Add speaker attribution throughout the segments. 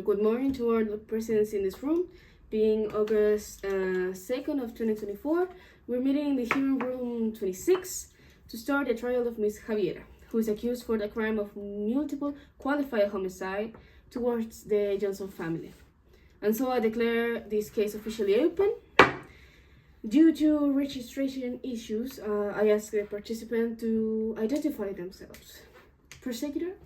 Speaker 1: Good morning to all the presents in this room. Being August 2nd of 2024, we're meeting in the hearing room 26 to start the trial of Miss Javiera, who is accused for the crime of multiple qualified homicide towards the Johnson family. And so I declare this case officially open. Due to registration issues, I ask the participant to identify themselves. Prosecutor?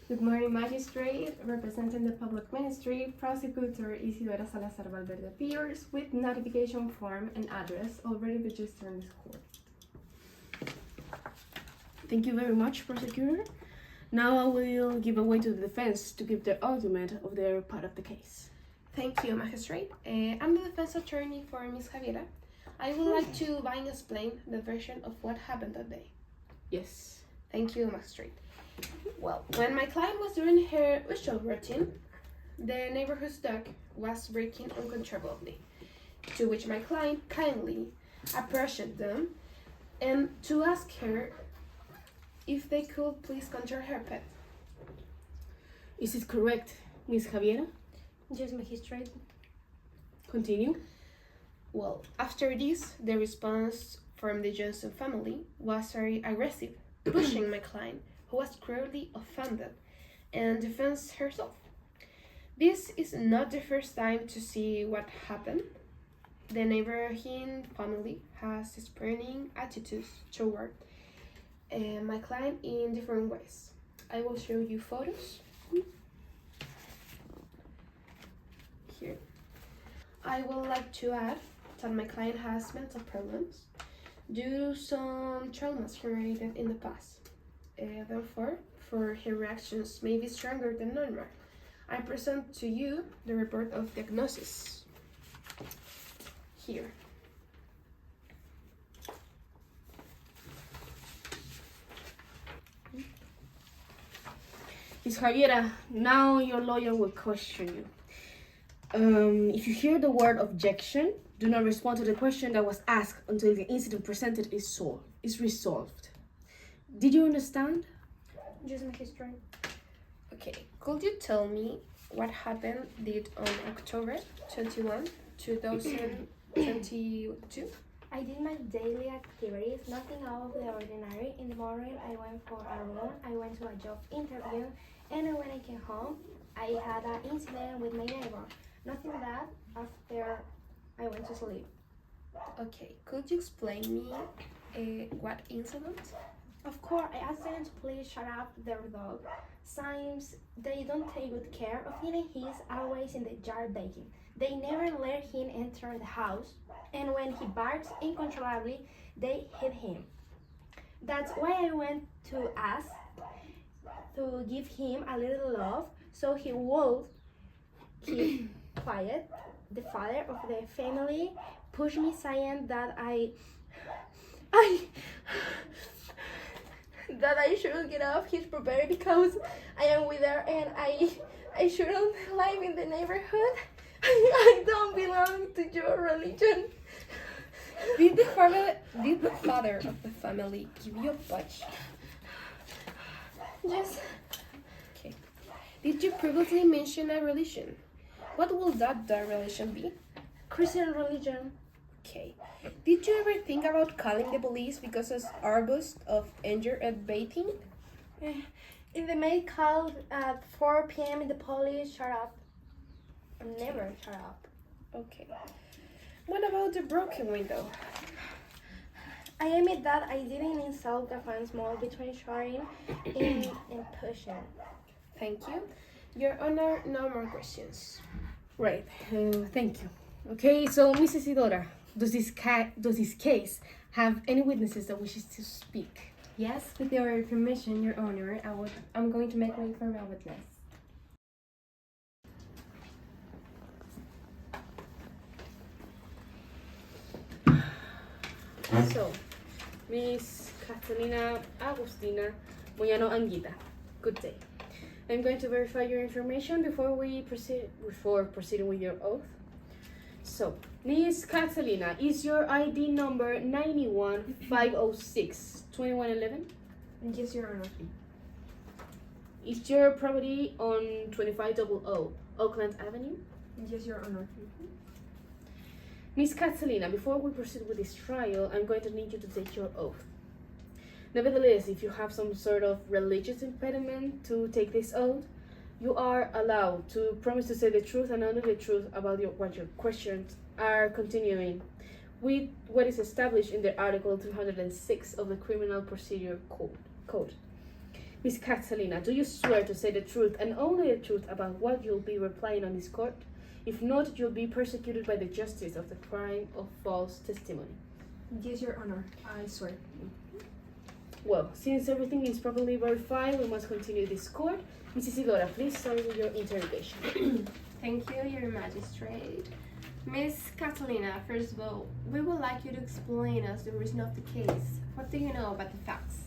Speaker 2: Good morning, Magistrate. Representing the Public Ministry, Prosecutor Isidora Salazar Valverde appears with notification form and address already registered in this court.
Speaker 1: Thank you very much, Prosecutor. Now I will give away to the defense to give their argument of their part of the case.
Speaker 2: Thank you, Magistrate. I'm the defense attorney for Ms. Javiera. I would like to explain the version of what happened that day.
Speaker 1: Yes.
Speaker 2: Thank you, Magistrate. Well, when my client was doing her usual routine, the neighborhood's dog was barking uncontrollably, to which my client kindly approached them and to ask her if they could please control her pet.
Speaker 1: Is it correct, Miss Javiera?
Speaker 2: Yes, Magistrate.
Speaker 1: Continue.
Speaker 2: Well, after this, the response from the Johnson family was very aggressive, pushing my client, who was cruelly offended, and defends herself. This is not the first time to see what happened. The neighboring family has spurning attitudes toward my client in different ways. I will show you photos. Here. I would like to add that my client has mental problems due to some traumas generated in the past. Therefore, for her reactions may be stronger than normal. I present to you the report of diagnosis. Here.
Speaker 1: Miss Javiera, now your lawyer will question you. If you hear the word objection, do not respond to the question that was asked until the incident presented is resolved. Did you understand?
Speaker 2: Yes, Magistrate. Okay, could you tell me what happened on October 21, 2022?
Speaker 3: I did my daily activities, nothing out of the ordinary. In the morning, I went for a run, I went to a job interview, and when I came home, I had an incident with my neighbor. Nothing bad after I went to sleep.
Speaker 2: Okay, could you explain me what incident?
Speaker 3: Of course, I asked them to please shut up their dog. Since they don't take good care of him, he's always in the yard baking. They never let him enter the house, and when he barks uncontrollably, they hit him. That's why I went to ask to give him a little love, so he would keep quiet. The father of the family pushed me, saying that I shouldn't get off his property because I am with her and I shouldn't live in the neighborhood. I don't belong to your religion.
Speaker 2: Did the father of the family give you a punch?
Speaker 3: Yes.
Speaker 2: Okay. Did you previously mention a religion? What will that religion be?
Speaker 3: Christian religion.
Speaker 2: Okay. Did you ever think about calling the police because of August of anger at bathing?
Speaker 3: If the maid called at 4 p.m. in the police, shut up. Never shut up.
Speaker 2: Okay. What about the broken window?
Speaker 3: I admit that I didn't insult the fence more between shouting and pushing.
Speaker 2: Thank you. Your Honor, no more questions.
Speaker 1: Right. Thank you. Okay, so Mrs. Isidora, does this case have any witnesses that wishes to speak?
Speaker 4: Yes, with your permission, Your Honor, I'm going to make way for a witness.
Speaker 1: So, Miss Catalina Agustina Moyano Anguita, good day. I'm going to verify your information before proceeding with your oath. So, Miss Catalina, is your ID number 91506 2111?
Speaker 4: Yes, Your Honor.
Speaker 1: Is your property on 2500 Oakland Avenue?
Speaker 5: Yes, Your Honor.
Speaker 1: Miss Catalina, before we proceed with this trial, I'm going to need you to take your oath. Nevertheless, if you have some sort of religious impediment to take this oath, you are allowed to promise to say the truth and only the truth about what your questions are, continuing with what is established in the Article 306 of the Criminal Procedure Code. Miss Catalina, do you swear to say the truth and only the truth about what you'll be replying on this court? If not, you'll be persecuted by the justice of the crime of false testimony.
Speaker 5: Yes, Your Honor. I swear.
Speaker 1: Well, since everything is properly verified, we must continue this court. Mrs. Isidora, please start with your interrogation.
Speaker 4: Thank you, Your Magistrate. Miss Catalina, first of all, we would like you to explain us the reason of the case. What do you know about the facts?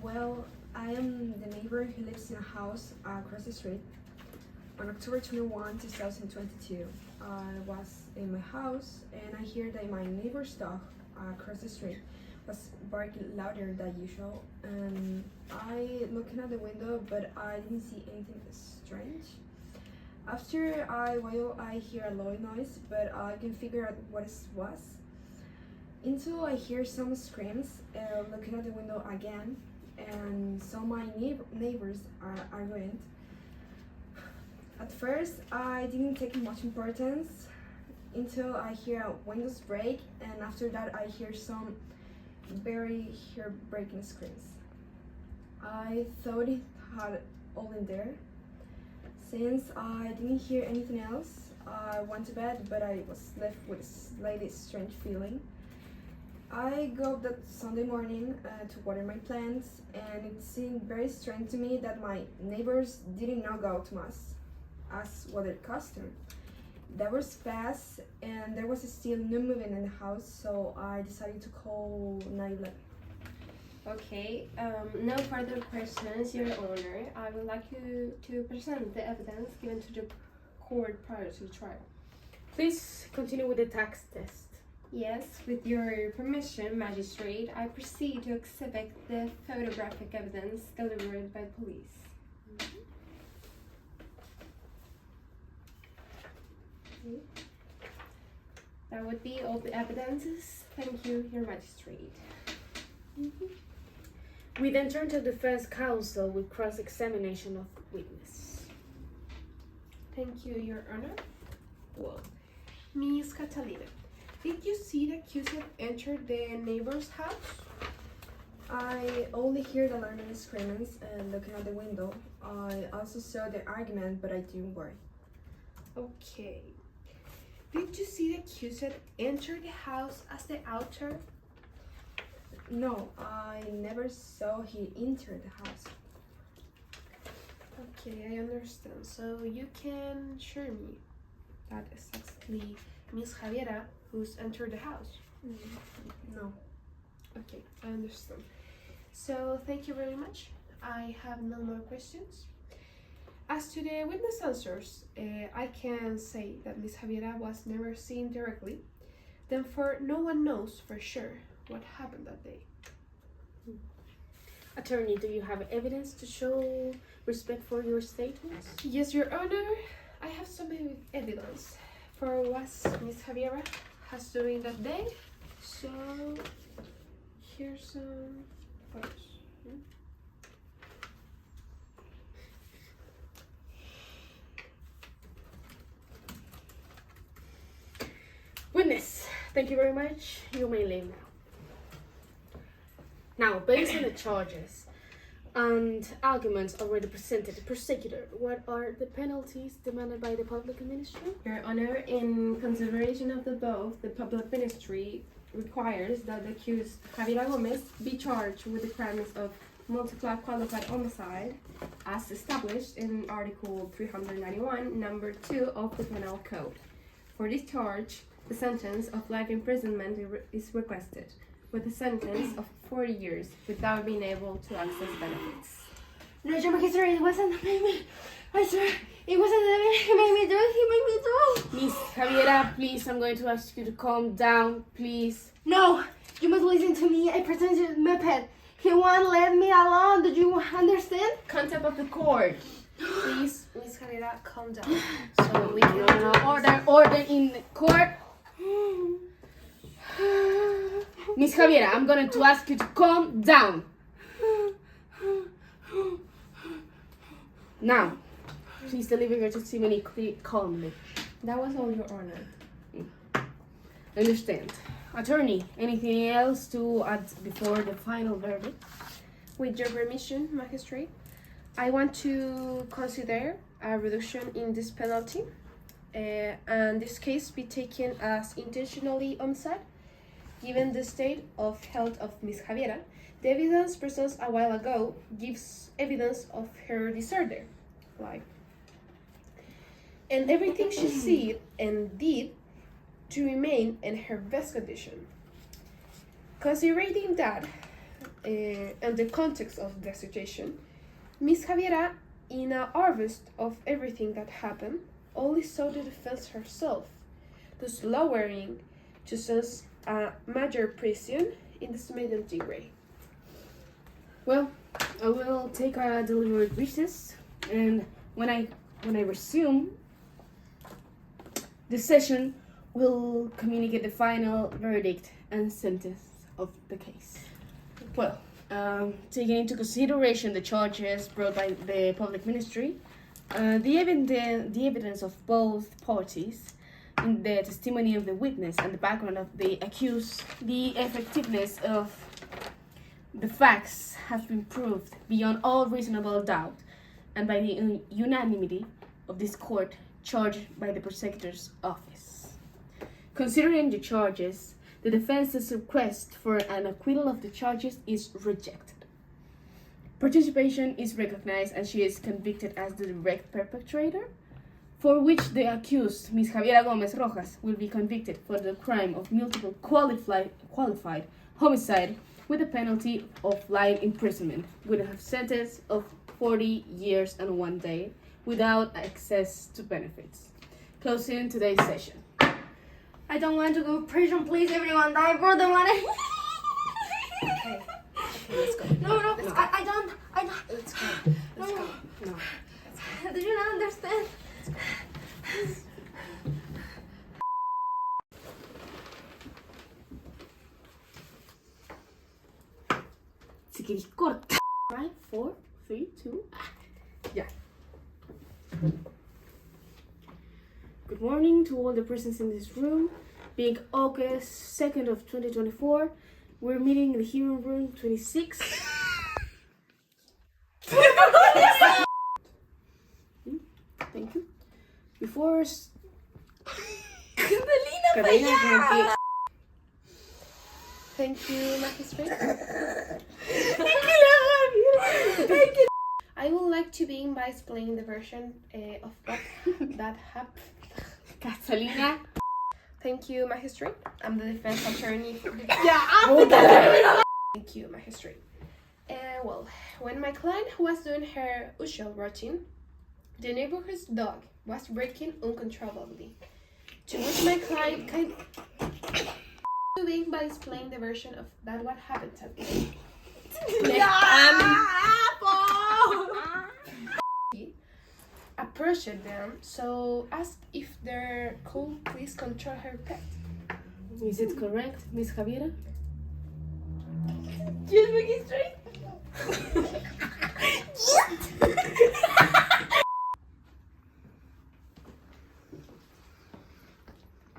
Speaker 5: Well, I am the neighbor who lives in a house across the street. On October 21, 2022, I was in my house and I hear that my neighbor's dog across the street was barking louder than usual. And I looking at the window, but I didn't see anything strange. After a while, I hear a loud noise, but I can figure out what it was. Until I hear some screams, looking at the window again, and so my neighbors are arguing. At first, I didn't take much importance until I hear windows break, and after that, I hear some very hair-breaking screams. I thought it had all in there. Since I didn't hear anything else, I went to bed, but I was left with a slightly strange feeling. I go up that Sunday morning to water my plants, and it seemed very strange to me that my neighbors didn't now go to mass, as was their custom. The hours passed, and there was still no movement in the house, so I decided to call 911.
Speaker 4: Okay, no further questions, Your Honor. I would like you to present the evidence given to the court prior to the trial.
Speaker 1: Please continue with the tax test.
Speaker 4: Yes, with your permission, Magistrate, I proceed to exhibit the photographic evidence delivered by police. That would be all the evidences. Thank you, Your Magistrate.
Speaker 1: We then turn to defense counsel with cross-examination of witness.
Speaker 2: Thank you, Your Honor. Well, Miss Catalina, did you see the accused enter the neighbor's house?
Speaker 5: I only heard the alarming screamings and looking at the window. I also saw the argument, but I didn't worry.
Speaker 2: Okay. Did you see the accused enter the house as the outer?
Speaker 5: No, I never saw he enter the house.
Speaker 2: Okay, I understand. So you can show me that is exactly Miss Javiera who's entered the house?
Speaker 5: No.
Speaker 2: Okay, I understand. So thank you very much. I have no more questions. As to the witness answers, I can say that Miss Javiera was never seen directly. Therefore, no one knows for sure what happened that day.
Speaker 1: Attorney, do you have evidence to show respect for your statements?
Speaker 2: Yes, Your Honor. I have some evidence for what Miss Javiera has doing that day. So here's some photos.
Speaker 1: Witness, thank you very much. You may leave now. Now, based on the charges and arguments already presented, prosecutor, what are the penalties demanded by the public ministry?
Speaker 4: Your Honor, in consideration of the above, the public ministry requires that the accused Javiera Gomez be charged with the crimes of multiply qualified homicide as established in Article 391, number 2 of the Penal Code. For this charge, the sentence of life imprisonment is requested, with a sentence of 40 years without being able to access benefits.
Speaker 3: No, Your Magistrate, it wasn't me. I swear, it wasn't me. He made me do it. He made me do it.
Speaker 1: Miss Javiera, please, I'm going to ask you to calm down, please.
Speaker 3: No, you must listen to me. I presented my pet. He won't let me alone. Do you understand?
Speaker 4: Contempt of the court.
Speaker 2: Please, Miss Javiera, calm down. So we can
Speaker 1: Order in the court. Miss Javiera, I'm going to ask you to calm down. Now, please deliver your testimony calmly.
Speaker 4: That was all, Your Honor.
Speaker 1: Understand. Attorney, anything else to add before the final verdict?
Speaker 2: With your permission, Magistrate, I want to consider a reduction in this penalty, and this case be taken as intentionally homicide. Given the state of health of Miss Javiera, the evidence presented a while ago gives evidence of her disorder, and everything she said and did to remain in her best condition. Considering that, and the context of the situation, Miss Javiera, in a harvest of everything that happened, only saw the defense herself, thus lowering to sense a major prison in the maiden degree.
Speaker 1: Well, I will take a deliberate recess, and when I resume the session, we'll communicate the final verdict and sentence of the case. Well, taking into consideration the charges brought by the public ministry, the evidence of both parties, in the testimony of the witness and the background of the accused, the effectiveness of the facts have been proved beyond all reasonable doubt, and by the unanimity of this court charged by the prosecutor's office. Considering the charges, the defense's request for an acquittal of the charges is rejected. Participation is recognized and she is convicted as the direct perpetrator, for which the accused, Ms. Javiera Gomez Rojas, will be convicted for the crime of multiple qualified homicide with a penalty of life imprisonment with a sentence of 40 years and 1 day without access to benefits. Closing today's session.
Speaker 3: I don't want to go to prison. Please, everyone die for the money.
Speaker 2: Okay, let's go.
Speaker 3: No, I don't.
Speaker 2: Let's go.
Speaker 3: No.
Speaker 1: No.
Speaker 3: Do you not understand?
Speaker 1: Si quieres corta. 5, 4, 3, 2. Yeah. Good morning to all the persons in this room. Being August 2nd of 2024, we're meeting in the hearing room 26. Thank you. Before Catalina,
Speaker 2: Thank you, Magistrate. I would like to begin by explaining the version of what that happened.
Speaker 1: Catalina.
Speaker 2: Thank you, Magistrate. I'm the defense attorney for the... Thank you, Magistrate. Well, when my client was doing her usual routine, the neighborhood's dog was barking uncontrollably, to which my client kind to begin by explaining the version of that what happened to me. Approached them, so asked if they could please control her pet.
Speaker 1: Is it correct, Miss Javiera?
Speaker 3: Yes, Magistrate.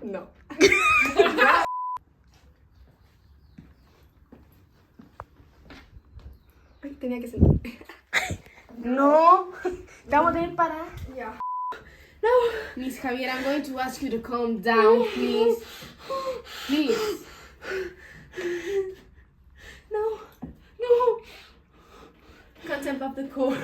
Speaker 1: No.
Speaker 4: Ay, tenía que sentir.
Speaker 1: No. Te vamos a tener para.
Speaker 4: Yeah.
Speaker 1: No. Miss Javiera, I'm going to ask you to calm down, please. Please.
Speaker 4: No. Contempt of the court.